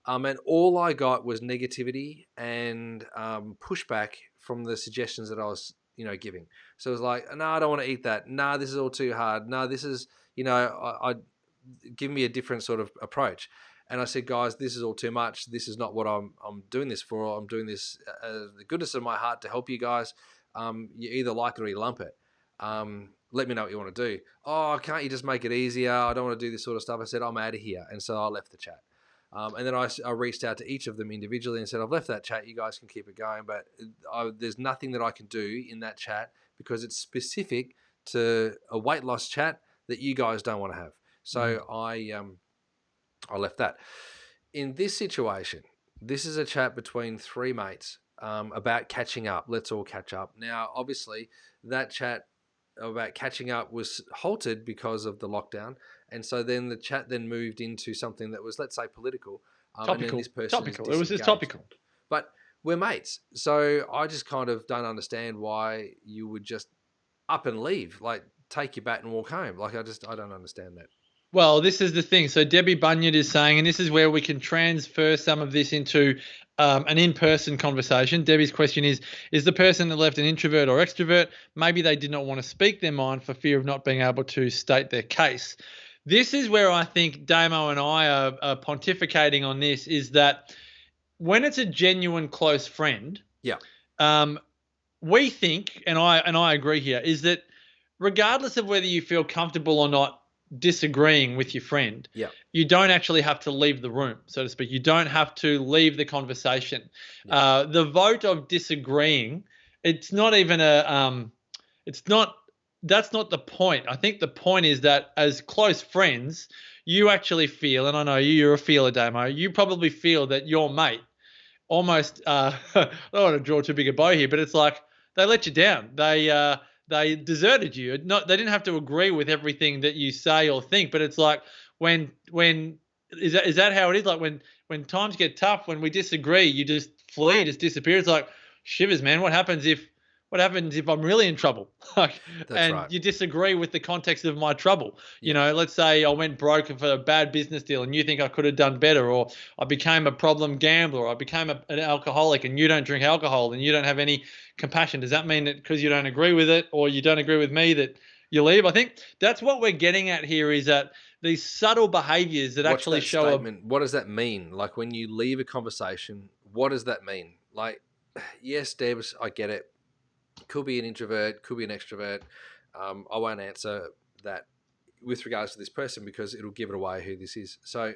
and all I got was negativity and pushback from the suggestions that I was, giving. So it was like, no, I don't want to eat that. No, this is all too hard. No, this is, I give me a different sort of approach. And I said, guys, this is all too much. This is not what I'm doing this for. I'm doing this the goodness of my heart to help you guys. You either like it or you lump it. Let me know what you want to do. Oh, can't you just make it easier? I don't want to do this sort of stuff. I said, I'm out of here. And so I left the chat. And then I reached out to each of them individually and said, I've left that chat. You guys can keep it going. But there's nothing that I can do in that chat because it's specific to a weight loss chat that you guys don't want to have. So I left that. In this situation, this is a chat between three mates about catching up. Let's all catch up. Now, obviously, that chat about catching up was halted because of the lockdown, and so then the chat then moved into something that was, let's say, political. Topical. And then this person topical. It was just topical. But we're mates, so I just kind of don't understand why you would just up and leave, like take your bat and walk home. Like I don't understand that. Well, this is the thing. So Debbie Bunyard is saying, and this is where we can transfer some of this into an in-person conversation. Debbie's question is the person that left an introvert or extrovert? Maybe they did not want to speak their mind for fear of not being able to state their case. This is where I think Damo and I are pontificating on this, is that when it's a genuine close friend, we think, and I agree here, is that regardless of whether you feel comfortable or not disagreeing with your friend, you don't actually have to leave the room, so to speak. You don't have to leave the conversation. The vote of disagreeing, it's not even that's not the point. I think the point is that as close friends, you actually feel, and I know you're a feeler, Damo, you probably feel that your mate almost, I don't want to draw too big a bow here, but it's like they let you down. They deserted you. They didn't have to agree with everything that you say or think, but it's like when is that how it is? Like when times get tough, when we disagree, you just flee, just disappear. It's like shivers, man. What happens if I'm really in trouble? You disagree with the context of my trouble. You know, let's say I went broke for a bad business deal and you think I could have done better, or I became a problem gambler, or I became an alcoholic and you don't drink alcohol and you don't have any compassion. Does that mean that because you don't agree with it or you don't agree with me that you leave? I think that's what we're getting at here, is that these subtle behaviors that actually show up. What does that mean? Like when you leave a conversation, what does that mean? Like, yes, Debs, I get it. Could be an introvert, could be an extrovert. I won't answer that with regards to this person because it'll give it away who this is. So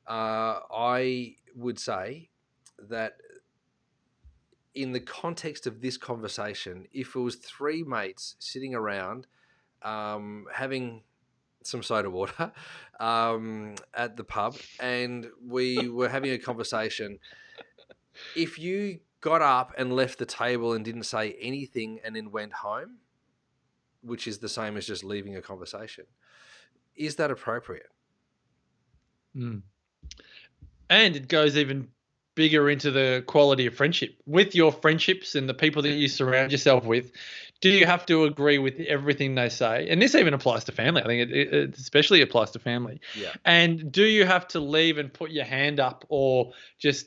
I would say that in the context of this conversation, if it was three mates sitting around having some soda water at the pub and we were having a conversation, if you got up and left the table and didn't say anything and then went home, which is the same as just leaving a conversation, is that appropriate? And it goes even bigger into the quality of friendship. With your friendships and the people that you surround yourself with, do you have to agree with everything they say? And this even applies to family. I think it especially applies to family. And do you have to leave and put your hand up, or just,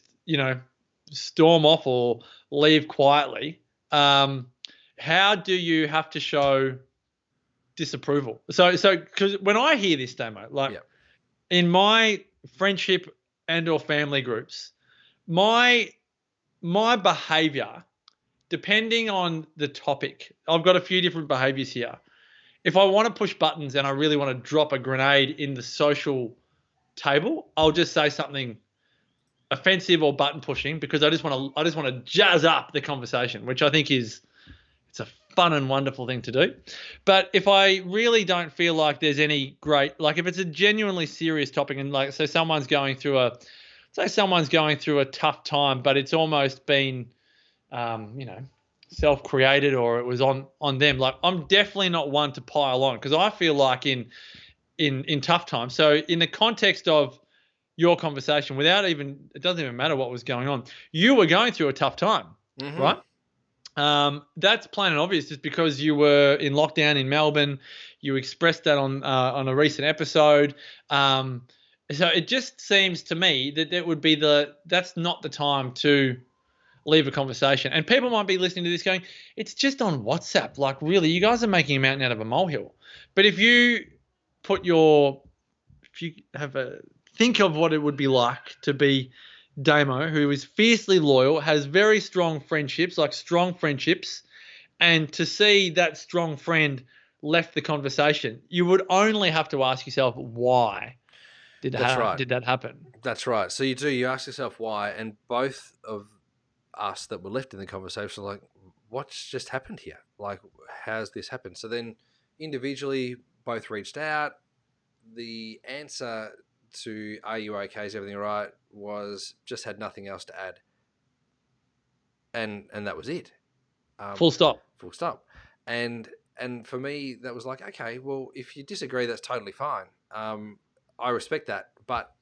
storm off or leave quietly? How do you have to show disapproval? So because when I hear this, Damo, in my friendship and or family groups, my behavior, depending on the topic, I've got a few different behaviors here. If I want to push buttons and I really want to drop a grenade in the social table, I'll just say something offensive or button pushing because I just want to jazz up the conversation, which I think it's a fun and wonderful thing to do. But if I really don't feel like there's any great, like if it's a genuinely serious topic and like, so someone's going through a tough time, but it's almost been, self-created, or it was on them. Like, I'm definitely not one to pile on, because I feel like in tough times. So in the context of your conversation, it doesn't even matter what was going on, you were going through a tough time, right? That's plain and obvious, just because you were in lockdown in Melbourne. You expressed that on a recent episode. So it just seems to me that that's not the time to leave a conversation. And people might be listening to this going, it's just on WhatsApp. Like, really, you guys are making a mountain out of a molehill. But if you think of what it would be like to be Damo, who is fiercely loyal, has very strong friendships, and to see that strong friend left the conversation, you would only have to ask yourself, why did that happen? That's right. So you ask yourself why, and both of us that were left in the conversation are like, what's just happened here? Like, how's this happened? So then individually both reached out. The answer to "Are you okay? Is everything all right?" was just had nothing else to add, and that was it. Full stop. And for me, that was like, okay, well, if you disagree, that's totally fine. I respect that, but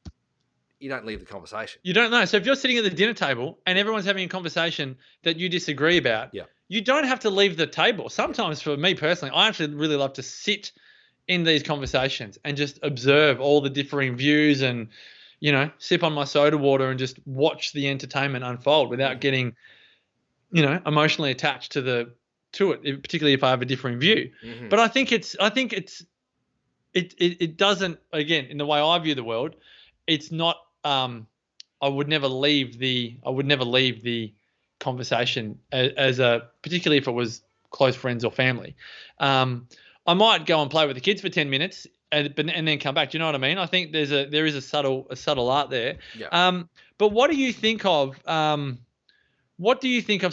you don't leave the conversation. You don't know. So if you're sitting at the dinner table and everyone's having a conversation that you disagree about, you don't have to leave the table. Sometimes, for me personally, I actually really love to sit in these conversations and just observe all the differing views and, sip on my soda water and just watch the entertainment unfold without getting, emotionally attached to it, particularly if I have a differing view. Mm-hmm. But I think it doesn't, again, in the way I view the world, it's not, I would never leave the conversation as particularly if it was close friends or family. I might go and play with the kids for 10 minutes and then come back. Do you know what I mean? I think there is a subtle art there. Yeah. But what do you think of?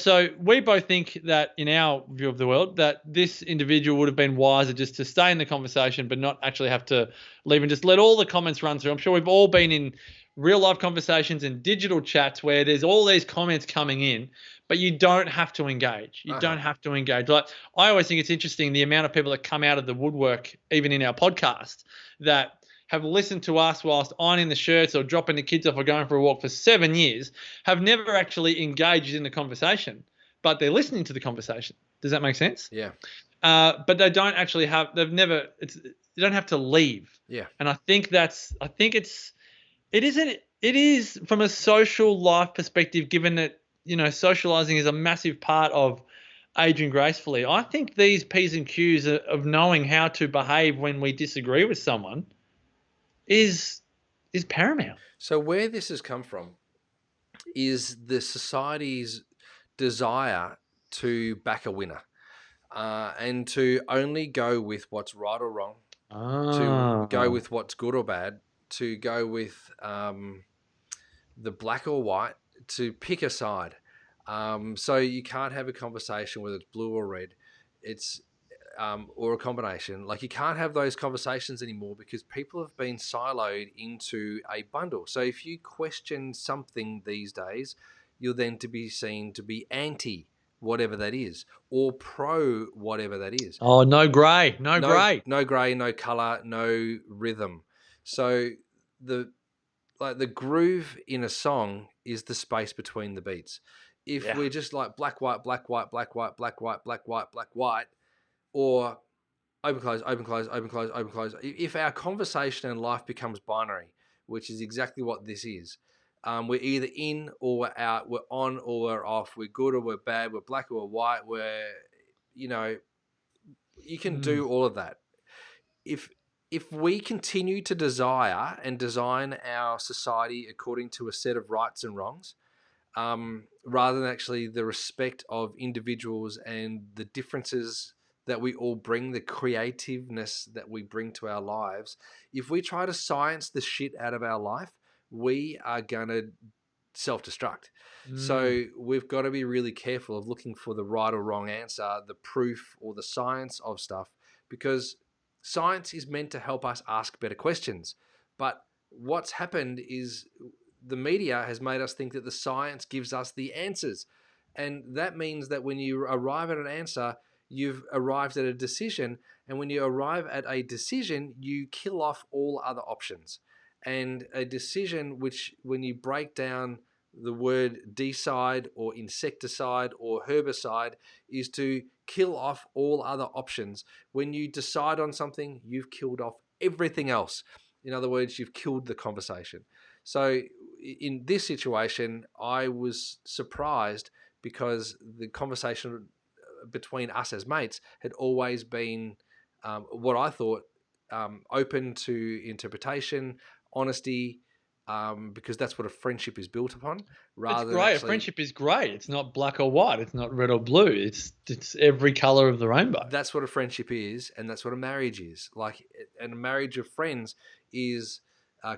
So we both think that in our view of the world that this individual would have been wiser just to stay in the conversation, but not actually have to leave and just let all the comments run through. I'm sure we've all been in real life conversations and digital chats where there's all these comments coming in, but you don't have to engage. You don't have to engage. Like, I always think it's interesting the amount of people that come out of the woodwork, even in our podcast, that have listened to us whilst ironing the shirts or dropping the kids off or going for a walk for 7 years, have never actually engaged in the conversation, but they're listening to the conversation. Does that make sense? Yeah. But they don't actually have. You don't have to leave. Yeah. And I think it is from a social life perspective, given that, socializing is a massive part of aging gracefully. I think these P's and Q's of knowing how to behave when we disagree with someone is paramount. So where this has come from is the society's desire to back a winner, and to only go with what's right or wrong, to go with what's good or bad, to go with the black or white, to pick a side. So you can't have a conversation whether it's blue or red. It's or a combination. Like, you can't have those conversations anymore because people have been siloed into a bundle. So if you question something these days, you're then to be seen to be anti whatever that is, or pro whatever that is. Oh, no grey, no grey, no colour, no rhythm. So the groove in a song is the space between the beats. If we're just like black, white, black, white, black, white, black, white, black, white, black, white, or open, close, open, close, open, close, open, close. If our conversation and life becomes binary, which is exactly what this is, we're either in or we're out, we're on or we're off, we're good or we're bad, we're black or we're white, you can do all of that. If we continue to desire and design our society according to a set of rights and wrongs, rather than actually the respect of individuals and the differences that we all bring, the creativeness that we bring to our lives, if we try to science the shit out of our life, we are going to self-destruct. So we've got to be really careful of looking for the right or wrong answer, the proof or the science of stuff, because science is meant to help us ask better questions. But what's happened is the media has made us think that the science gives us the answers. And that means that when you arrive at an answer, you've arrived at a decision. And when you arrive at a decision, you kill off all other options. And a decision which, when you break down the word decide or insecticide or herbicide, is to kill off all other options. When you decide on something, you've killed off everything else. In other words, you've killed the conversation. So in this situation, I was surprised because the conversation between us as mates had always been what I thought open to interpretation, honesty, because that's what a friendship is built upon. It's great. A friendship is great. It's not black or white. It's not red or blue. It's every color of the rainbow. That's what a friendship is, and that's what a marriage is. And a marriage of friends is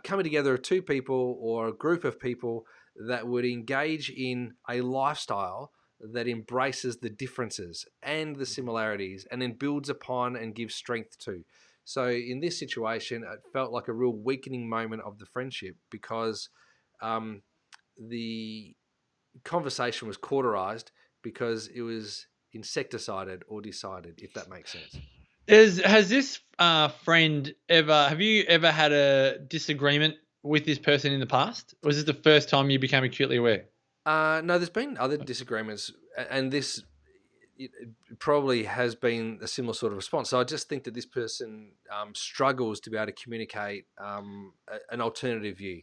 coming together of two people or a group of people that would engage in a lifestyle that embraces the differences and the similarities and then builds upon and gives strength to. So in this situation, it felt like a real weakening moment of the friendship because the conversation was cauterized because it was insecticided or decided, if that makes sense. Has this friend have you ever had a disagreement with this person in the past? Or was this the first time you became acutely aware? No, there's been other disagreements, and this it probably has been a similar sort of response. So I just think that this person struggles to be able to communicate an alternative view.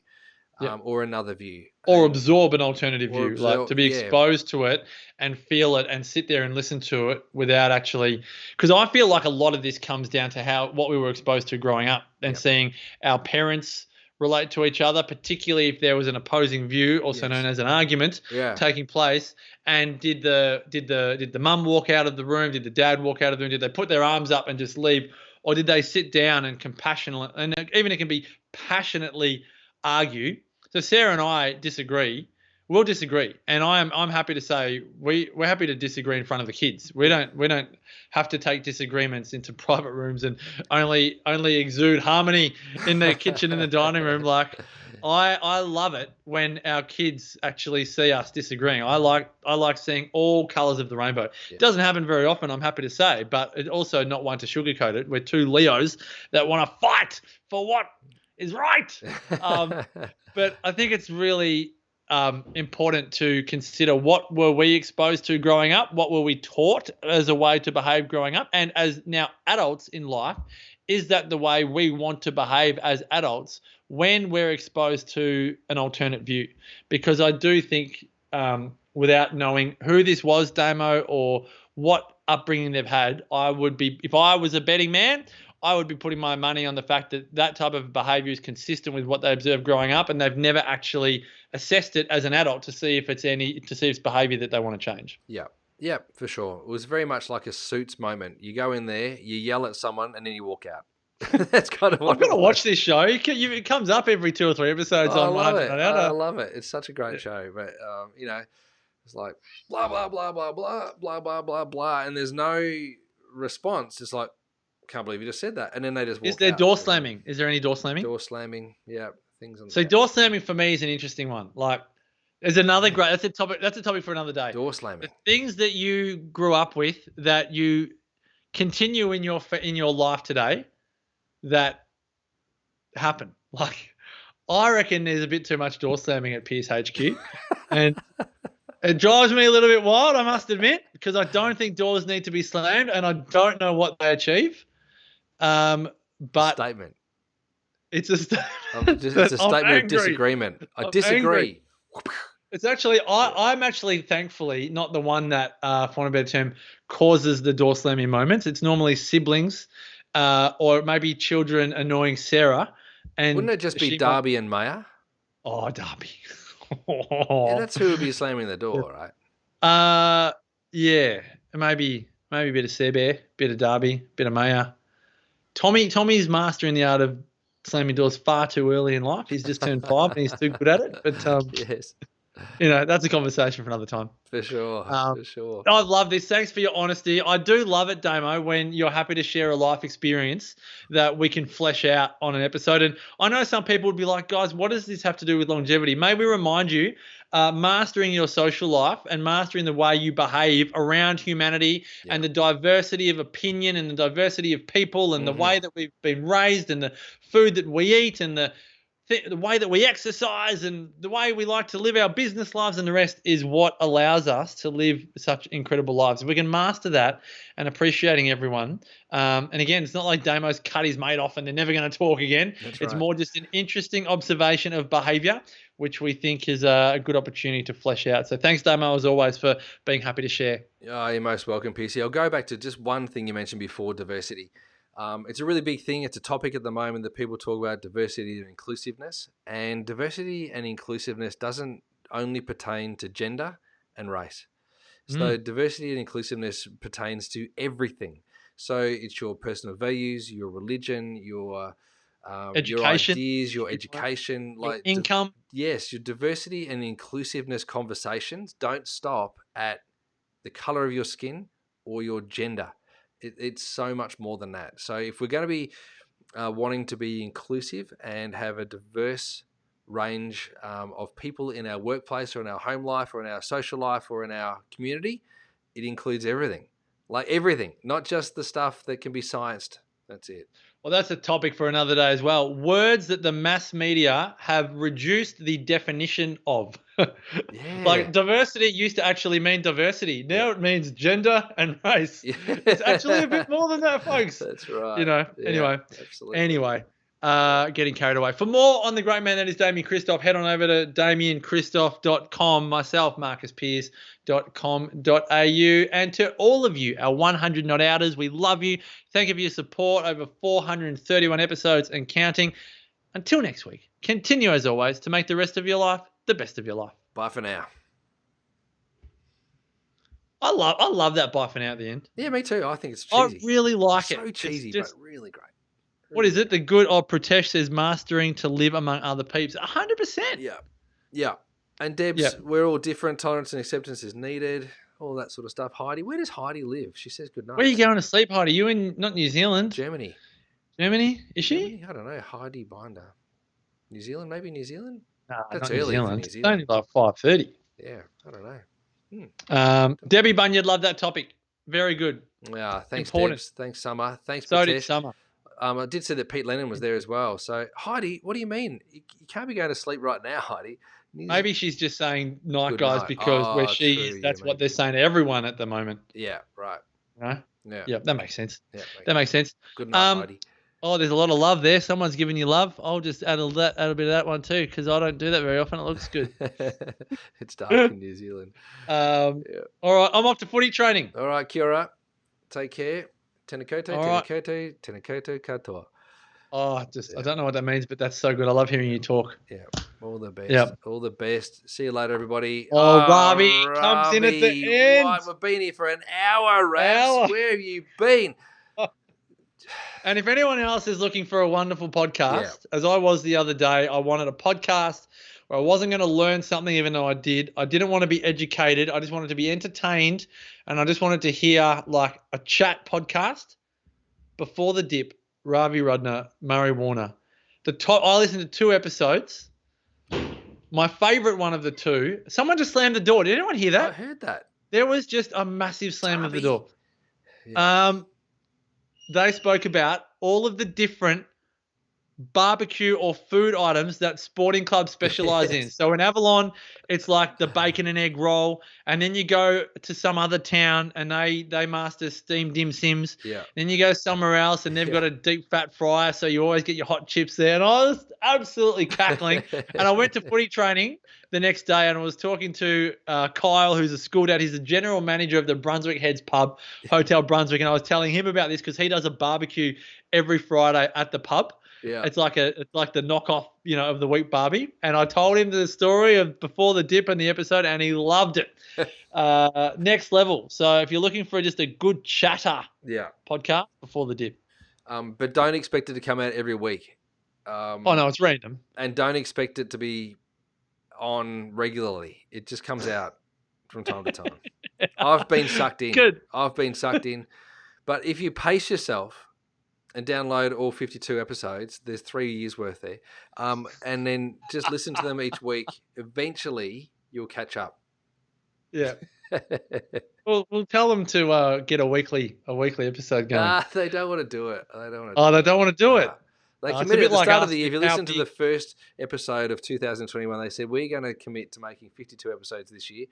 Or another view, or absorb an alternative view, like to be exposed to it and feel it and sit there and listen to it without actually, because I feel like a lot of this comes down to what we were exposed to growing up and seeing our parents relate to each other, particularly if there was an opposing view, also known as an argument, taking place. And did the mum walk out of the room? Did the dad walk out of the room? Did they put their arms up and just leave, or did they sit down and compassionately, and even it can be passionately argue? So Sarah and I disagree. We'll disagree, and I'm happy to say we're happy to disagree in front of the kids. We don't have to take disagreements into private rooms and only exude harmony in the kitchen and the dining room. Like I love it when our kids actually see us disagreeing. I like seeing all colours of the rainbow. It doesn't happen very often, I'm happy to say, but it's also not one to sugarcoat it. We're two Leos that want to fight for what is right. But I think it's really important to consider what were we exposed to growing up, what were we taught as a way to behave growing up, and as now adults in life, is that the way we want to behave as adults when we're exposed to an alternate view? Because I do think without knowing who this was, Damo, or what upbringing they've had, if I was a betting man, I would be putting my money on the fact that type of behavior is consistent with what they observed growing up, and they've never actually assessed it as an adult to see if it's behavior that they want to change. Yeah, for sure. It was very much like a Suits moment. You go in there, you yell at someone, and then you walk out. That's kind of what I'm going to watch this show. It comes up every 2 or 3 episodes on I love it. It's such a great show. But, it's like blah, blah, blah, blah, blah, blah, blah, blah, blah. And there's no response. It's like, can't believe you just said that. And then they just walk out. Is there door slamming? Is there any door slamming? Door slamming, yeah. So door slamming for me is an interesting one. Like, there's another great. That's a topic for another day. Door slamming. The things that you grew up with that you continue in your life today that happen. Like, I reckon there's a bit too much door slamming at Pierce HQ, and it drives me a little bit wild, I must admit, because I don't think doors need to be slammed, and I don't know what they achieve. But statement. It's a statement. It's a statement of disagreement. I disagree. Angry. It's actually, I'm actually thankfully not the one that, for want of a better term, causes the door slamming moments. It's normally siblings, or maybe children annoying Sarah. And wouldn't it just be Darby and Maya? Oh, Darby. Yeah, that's who would be slamming the door, right? Yeah, maybe a bit of Seabear, bit of Darby, bit of Maya. Tommy's mastering the art of slamming doors far too early in life. He's just turned 5 and he's too good at it. But yes, that's a conversation for another time. For sure. For sure. I love this. Thanks for your honesty. I do love it, Damo, when you're happy to share a life experience that we can flesh out on an episode. And I know some people would be like, guys, what does this have to do with longevity? Maybe remind you, mastering your social life and mastering the way you behave around humanity and the diversity of opinion and the diversity of people and the way that we've been raised and the food that we eat and the way that we exercise and the way we like to live our business lives and the rest is what allows us to live such incredible lives. If we can master that and appreciating everyone, and again, it's not like Damo's cut his mate off and they're never going to talk again. It's more just an interesting observation of behavior, which we think is a good opportunity to flesh out. So thanks, Damo, as always, for being happy to share. Oh, you're most welcome, PC. I'll go back to just one thing you mentioned before, diversity. It's a really big thing. It's a topic at the moment that people talk about, diversity and inclusiveness. And diversity and inclusiveness doesn't only pertain to gender and race. So diversity and inclusiveness pertains to everything. So it's your personal values, your religion, your education, your ideas, your education, like income. Yes, your diversity and inclusiveness conversations don't stop at the color of your skin or your gender. It's so much more than that. So if we're going to be wanting to be inclusive and have a diverse range of people in our workplace or in our home life or in our social life or in our community, it includes everything. Like everything, not just the stuff that can be scienced. That's it. Well, that's a topic for another day as well. Words that the mass media have reduced the definition of. Yeah. Like diversity used to actually mean diversity. Now it means gender and race. Yeah. It's actually a bit more than that, folks. That's right. You know, Yeah, absolutely. Anyway, getting carried away. For more on the great man that is Damien Christoph, head on over to DamienChristoph.com, myself, MarcusPearce.com.au, and to all of you, our 100 not outers, we love you. Thank you for your support over 431 episodes and counting. Until next week, continue as always to make the rest of your life the best of your life. Bye for now. I love that bye for now at the end. Yeah, me too. I think it's cheesy. I really like it. So cheesy, but really great. What is it? The good old Pratesh says mastering to live among other peeps. 100%. Yeah. And Debs, we're all different. Tolerance and acceptance is needed. All that sort of stuff. Heidi, where does Heidi live? She says good night. Where are you going to sleep, Heidi? You in not New Zealand? Germany. Germany? Is she? Germany? I don't know. Heidi Binder. New Zealand? Maybe New Zealand? No, that's not early New Zealand. for New Zealand. It's only like 5:30. Yeah, I don't know. Debbie Bunyard, love that topic. Very good. Yeah, thanks, Important. Debs. Thanks, Summer. Thanks, So Pratesh. did Summer. I did say that Pete Lennon was there as well. So, Heidi, what do you mean? You can't be going to sleep right now, Heidi. Maybe she's just saying night, Good guys, night. because where she true, is, that's yeah, what they're saying to everyone at the moment. Yeah, right. Right? Yeah, that makes sense. Yeah, that makes sense. Good night, Heidi. Oh, there's a lot of love there. Someone's giving you love. I'll just add a bit of that one too, because I don't do that very often. It looks good. It's dark in New Zealand. All right, I'm off to footy training. All right, kia ora. Take care. Tēnā koutou, All tēnā right. koutou, tēnā koutou katoa. Oh, I don't know what that means, but that's so good. I love hearing you talk. Yeah, all the best. Yep. All the best. See you later, everybody. Oh, Robbie comes in at the end. Right, we've been here for an hour, Ravs. Where have you been? And if anyone else is looking for a wonderful podcast, as I was the other day, I wanted a podcast where I wasn't going to learn something even though I did. I didn't want to be educated. I just wanted to be entertained. And I just wanted to hear like a chat podcast. Before the Dip, Ravi Rudner, Murray Warner. I listened to 2 episodes. My favorite one of the 2, someone just slammed the door. Did anyone hear that? I heard that. There was just a massive slam of the door. Yeah. They spoke about all of the different barbecue or food items that sporting clubs specialize in. So in Avalon, it's like the bacon and egg roll. And then you go to some other town and they master steamed dim sims. Yeah. Then you go somewhere else and they've got a deep fat fryer. So you always get your hot chips there. And I was absolutely cackling. And I went to footy training the next day and I was talking to Kyle, who's a school dad. He's the general manager of the Brunswick Heads Pub, Hotel Brunswick. And I was telling him about this because he does a barbecue every Friday at the pub. Yeah. It's like the knockoff, of the Wheat Barbie. And I told him the story of before the Dip and the episode, and he loved it. Next level. So if you're looking for just a good chatter podcast, Before the Dip. But don't expect it to come out every week. No, it's random. And don't expect it to be on regularly. It just comes out from time to time. I've been sucked in. Good. I've been sucked in. But if you pace yourself and download all 52 episodes, there's 3 years worth there, and then just listen to them each week, eventually you'll catch up. Yeah. We'll tell them to get a weekly episode going. Nah, they don't want to do it. They don't want to do it. They committed at the start of the year. If you listen to the first episode of 2021, they said, we're going to commit to making 52 episodes this year.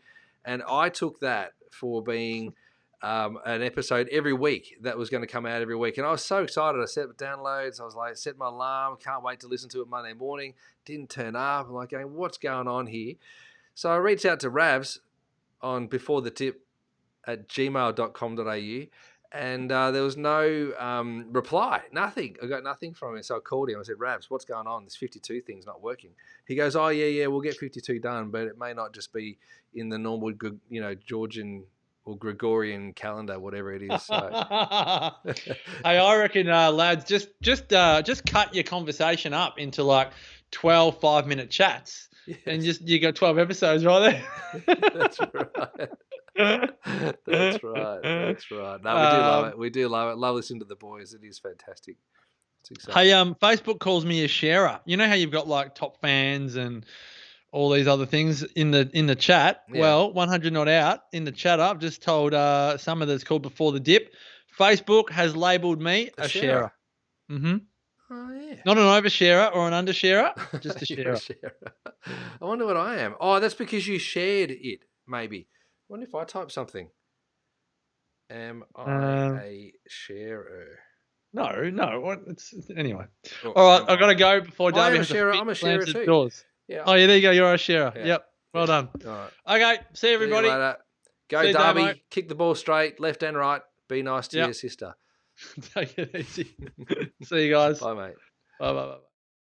And I took that for being an episode every week that was going to come out every week. And I was so excited. I set downloads. I was like, set my alarm. Can't wait to listen to it Monday morning. Didn't turn up. I'm like going, what's going on here? So I reached out to Ravs on beforethetip@gmail.com.au. And there was no reply, nothing. I got nothing from him. So I called him. I said, Ravs, what's going on? This 52 thing's not working. He goes, oh, yeah, we'll get 52 done, but it may not just be in the normal, Georgian or Gregorian calendar, whatever it is. So. Hey, I reckon, lads, just cut your conversation up into like 12 5-minute chats. Yes. And you got 12 episodes right there. That's right. That's right. No, we do love it. Love listening to the boys. It is fantastic. It's exciting. Hey, Facebook calls me a sharer. You know how you've got like top fans and all these other things in the chat? Yeah. Well, 100 not out in the chat. I've just told some of that's called Before the Dip. Facebook has labelled me a sharer. Mm-hmm. Oh, yeah. Not an oversharer or an undersharer, just a You're sharer. I wonder what I am. Oh, that's because you shared it, maybe. I wonder if I type something. Am I a sharer? No. What? Anyway. All right, I've got to go before Darby has to I'm a sharer too. doors. Yeah. Oh, yeah, there you go. You're a sharer. Yeah. Yep. Well done. All right. Okay. See everybody. See you later. Go See Darby. Damo. Kick the ball straight, left and right. Be nice to your sister. Take it easy. See you guys. Bye, mate. Bye.